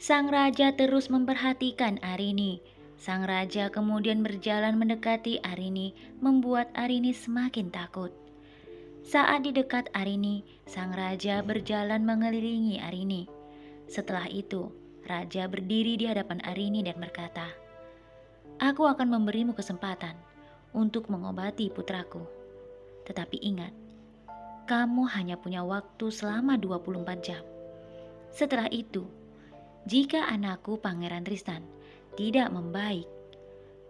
Sang raja terus memperhatikan Arini. Sang raja kemudian berjalan mendekati Arini, membuat Arini semakin takut. Saat di dekat Arini, sang raja berjalan mengelilingi Arini. Setelah itu, raja berdiri di hadapan Arini dan berkata, "Aku akan memberimu kesempatan untuk mengobati putraku. Tetapi ingat, kamu hanya punya waktu selama 24 jam. Setelah itu, jika anakku Pangeran Tristan tidak membaik,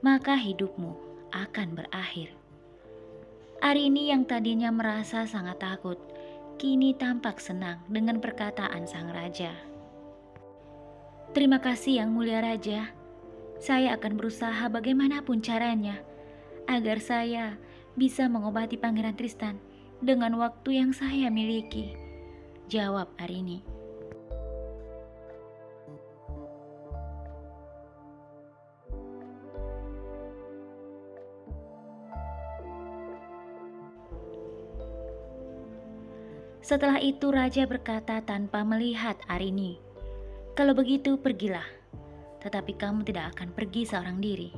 maka hidupmu akan berakhir." Arini yang tadinya merasa sangat takut, kini tampak senang dengan perkataan sang raja. "Terima kasih yang mulia raja. Saya akan berusaha bagaimanapun caranya agar saya bisa mengobati Pangeran Tristan dengan waktu yang saya miliki," jawab Arini. Setelah itu raja berkata tanpa melihat Arini, "Kalau begitu pergilah, tetapi kamu tidak akan pergi seorang diri.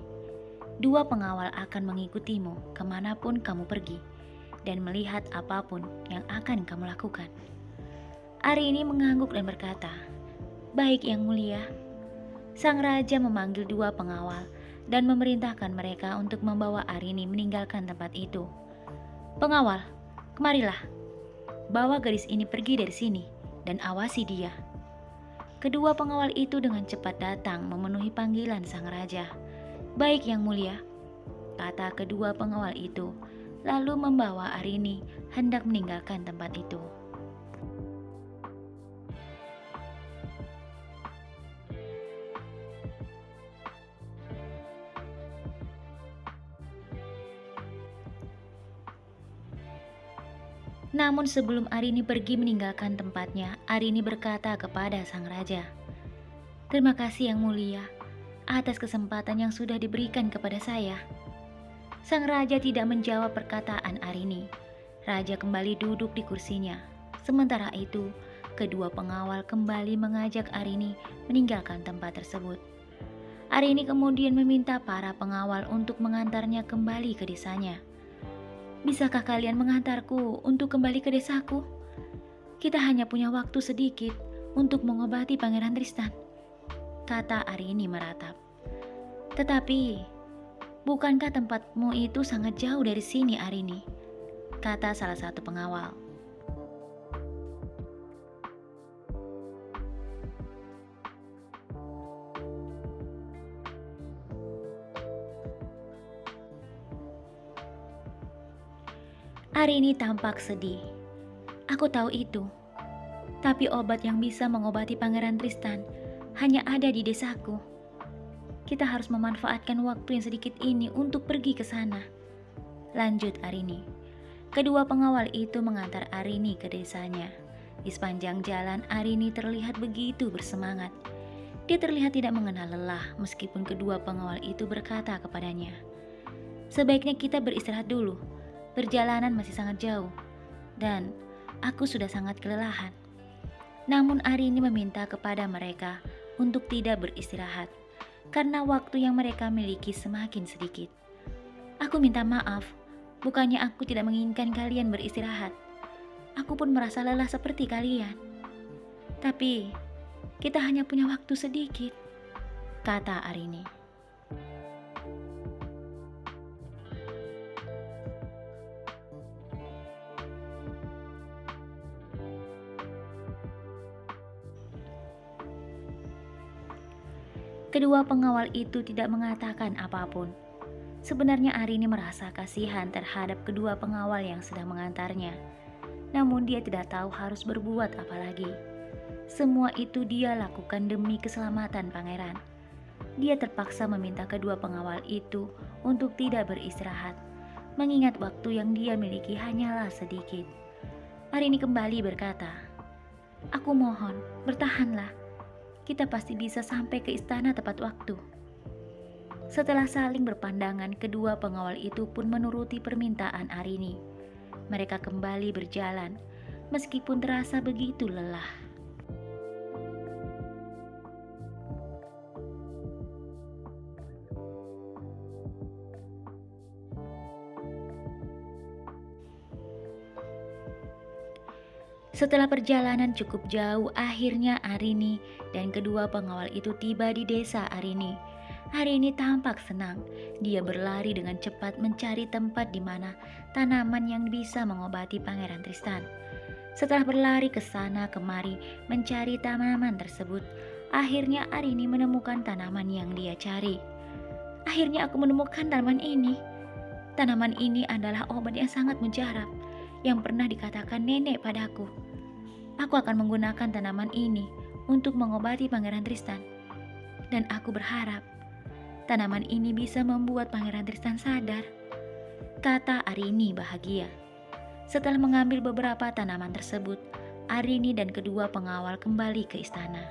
2 pengawal akan mengikutimu kemanapun kamu pergi dan melihat apapun yang akan kamu lakukan." Arini mengangguk dan berkata, "Baik yang mulia." Sang raja memanggil 2 pengawal dan memerintahkan mereka untuk membawa Arini meninggalkan tempat itu. "Pengawal, kemarilah. Bawa gadis ini pergi dari sini dan awasi dia." Kedua pengawal itu dengan cepat datang memenuhi panggilan sang raja. "Baik yang mulia," kata kedua pengawal itu, lalu membawa Arini hendak meninggalkan tempat itu. Namun sebelum Arini pergi meninggalkan tempatnya, Arini berkata kepada sang raja, "Terima kasih yang mulia atas kesempatan yang sudah diberikan kepada saya." Sang raja tidak menjawab perkataan Arini. Raja kembali duduk di kursinya. Sementara itu, kedua pengawal kembali mengajak Arini meninggalkan tempat tersebut. Arini kemudian meminta para pengawal untuk mengantarnya kembali ke desanya. "Bisakah kalian mengantarku untuk kembali ke desaku? Kita hanya punya waktu sedikit untuk mengobati Pangeran Tristan," kata Arini meratap. "Tetapi, bukankah tempatmu itu sangat jauh dari sini, Arini?" kata salah satu pengawal. Arini tampak sedih. "Aku tahu itu, tapi obat yang bisa mengobati Pangeran Tristan hanya ada di desaku. Kita harus memanfaatkan waktu yang sedikit ini untuk pergi ke sana," lanjut Arini. Kedua pengawal itu mengantar Arini ke desanya. Di sepanjang jalan, Arini terlihat begitu bersemangat. Dia terlihat tidak mengenal lelah meskipun kedua pengawal itu berkata kepadanya, "Sebaiknya kita beristirahat dulu. Perjalanan masih sangat jauh dan aku sudah sangat kelelahan." Namun Arini meminta kepada mereka untuk tidak beristirahat karena waktu yang mereka miliki semakin sedikit. "Aku minta maaf, bukannya aku tidak menginginkan kalian beristirahat. Aku pun merasa lelah seperti kalian. Tapi kita hanya punya waktu sedikit," kata Arini. Kedua pengawal itu tidak mengatakan apapun. Sebenarnya Arini merasa kasihan terhadap kedua pengawal yang sedang mengantarnya. Namun dia tidak tahu harus berbuat apa lagi. Semua itu dia lakukan demi keselamatan pangeran. Dia terpaksa meminta kedua pengawal itu untuk tidak beristirahat, mengingat waktu yang dia miliki hanyalah sedikit. Arini kembali berkata, "Aku mohon, bertahanlah. Kita pasti bisa sampai ke istana tepat waktu." Setelah saling berpandangan, kedua pengawal itu pun menuruti permintaan Arini. Mereka kembali berjalan, meskipun terasa begitu lelah. Setelah perjalanan cukup jauh, akhirnya Arini dan kedua pengawal itu tiba di desa Arini. Arini tampak senang. Dia berlari dengan cepat mencari tempat di mana tanaman yang bisa mengobati Pangeran Tristan. Setelah berlari ke sana kemari mencari tanaman tersebut, akhirnya Arini menemukan tanaman yang dia cari. Akhirnya aku menemukan tanaman ini. Tanaman ini adalah obat yang sangat mujarab yang pernah dikatakan nenek padaku. Aku akan menggunakan tanaman ini untuk mengobati Pangeran Tristan. Dan aku berharap tanaman ini bisa membuat Pangeran Tristan sadar, kata Arini bahagia. Setelah mengambil beberapa tanaman tersebut, Arini dan kedua pengawal kembali ke istana.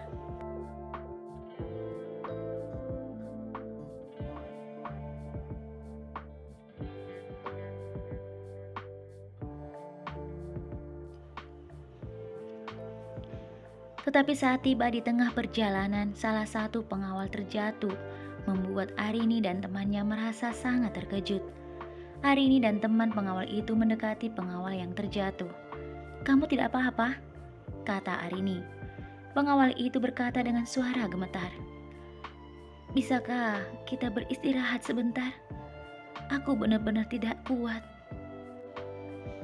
Tetapi saat tiba di tengah perjalanan, salah satu pengawal terjatuh, membuat Arini dan temannya merasa sangat terkejut. Arini dan teman pengawal itu mendekati pengawal yang terjatuh. "Kamu tidak apa-apa?" kata Arini. Pengawal itu berkata dengan suara gemetar, "Bisakah kita beristirahat sebentar? Aku benar-benar tidak kuat."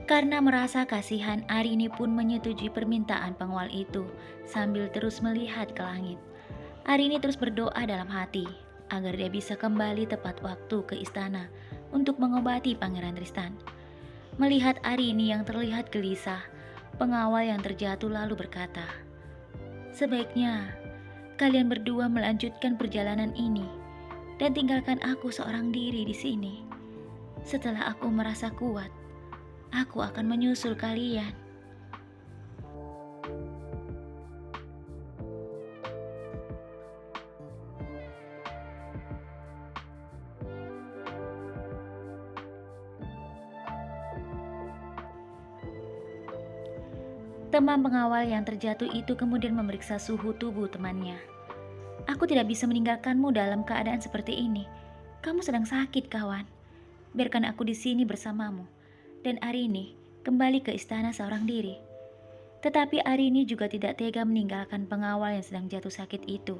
Karena merasa kasihan, Arini pun menyetujui permintaan pengawal itu sambil terus melihat ke langit. Arini terus berdoa dalam hati agar dia bisa kembali tepat waktu ke istana untuk mengobati Pangeran Tristan. Melihat Arini yang terlihat gelisah, pengawal yang terjatuh lalu berkata, "Sebaiknya kalian berdua melanjutkan perjalanan ini dan tinggalkan aku seorang diri di sini. Setelah aku merasa kuat, aku akan menyusul kalian." Teman pengawal yang terjatuh itu kemudian memeriksa suhu tubuh temannya. "Aku tidak bisa meninggalkanmu dalam keadaan seperti ini. Kamu sedang sakit, kawan. Biarkan aku di sini bersamamu." Dan Arini kembali ke istana seorang diri. Tetapi Arini juga tidak tega meninggalkan pengawal yang sedang jatuh sakit itu.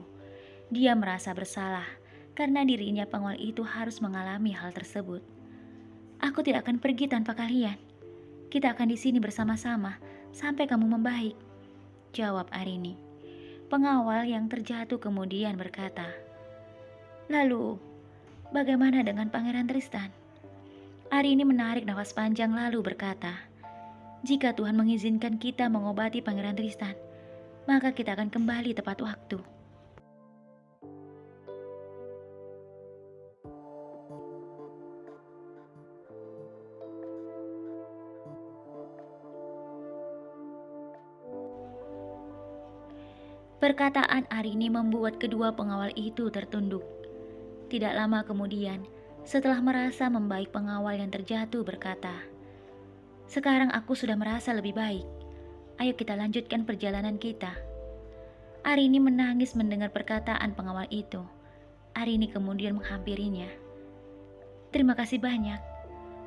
Dia merasa bersalah karena dirinya pengawal itu harus mengalami hal tersebut. "Aku tidak akan pergi tanpa kalian. Kita akan di sini bersama-sama sampai kamu membaik," jawab Arini. Pengawal yang terjatuh kemudian berkata, "Lalu, bagaimana dengan Pangeran Tristan?" Arini menarik nafas panjang lalu berkata, "Jika Tuhan mengizinkan kita mengobati Pangeran Tristan, maka kita akan kembali tepat waktu." Perkataan Arini membuat kedua pengawal itu tertunduk. Tidak lama kemudian, setelah merasa membaik, pengawal yang terjatuh berkata, "Sekarang aku sudah merasa lebih baik. Ayo kita lanjutkan perjalanan kita." Arini menangis mendengar perkataan pengawal itu. Arini kemudian menghampirinya. "Terima kasih banyak.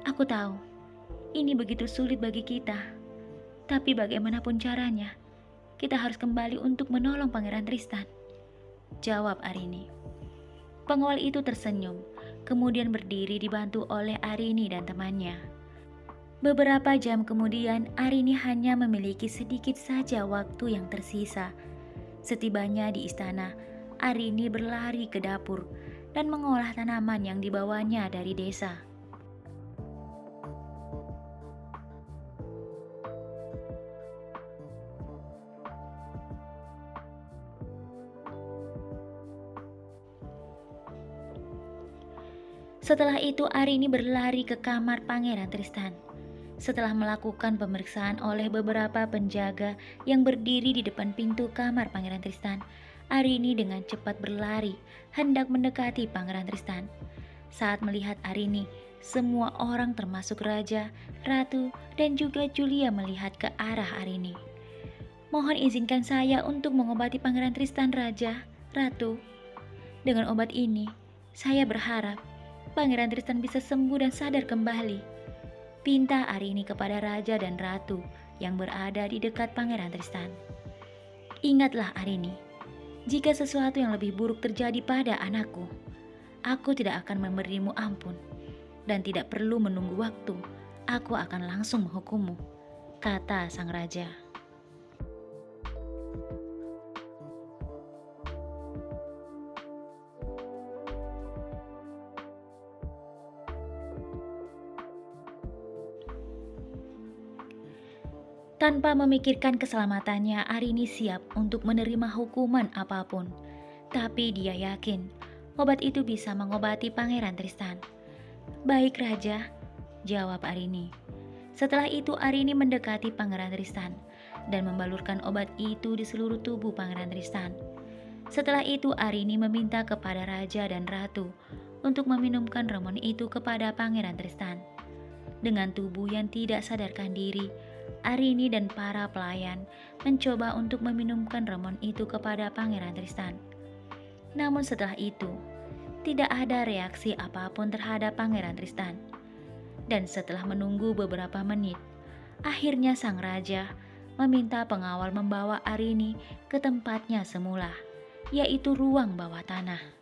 Aku tahu, ini begitu sulit bagi kita. Tapi bagaimanapun caranya, kita harus kembali untuk menolong Pangeran Tristan," jawab Arini. Pengawal itu tersenyum, kemudian berdiri dibantu oleh Arini dan temannya. Beberapa jam kemudian, Arini hanya memiliki sedikit saja waktu yang tersisa. Setibanya di istana, Arini berlari ke dapur dan mengolah tanaman yang dibawanya dari desa. Setelah itu Arini berlari ke kamar Pangeran Tristan. Setelah melakukan pemeriksaan oleh beberapa penjaga yang berdiri di depan pintu kamar Pangeran Tristan, Arini dengan cepat berlari hendak mendekati Pangeran Tristan. Saat melihat Arini, semua orang termasuk raja, ratu, dan juga Julia melihat ke arah Arini. "Mohon izinkan saya untuk mengobati Pangeran Tristan, Raja, Ratu. Dengan obat ini, saya berharap Pangeran Tristan bisa sembuh dan sadar kembali," pinta Arini kepada raja dan ratu yang berada di dekat Pangeran Tristan. Ingatlah Arini, jika sesuatu yang lebih buruk terjadi pada anakku, aku tidak akan memberimu ampun, dan tidak perlu menunggu waktu, aku akan langsung menghukummu, kata sang raja. Tanpa memikirkan keselamatannya, Arini siap untuk menerima hukuman apapun. Tapi dia yakin obat itu bisa mengobati Pangeran Tristan. Baik Raja, jawab Arini. Setelah itu Arini mendekati Pangeran Tristan dan membalurkan obat itu di seluruh tubuh Pangeran Tristan. Setelah itu Arini meminta kepada Raja dan Ratu untuk meminumkan ramuan itu kepada Pangeran Tristan. Dengan tubuh yang tidak sadarkan diri, Arini dan para pelayan mencoba untuk meminumkan ramuan itu kepada Pangeran Tristan. Namun setelah itu, tidak ada reaksi apapun terhadap Pangeran Tristan. Dan setelah menunggu beberapa menit, akhirnya sang raja meminta pengawal membawa Arini ke tempatnya semula, yaitu ruang bawah tanah.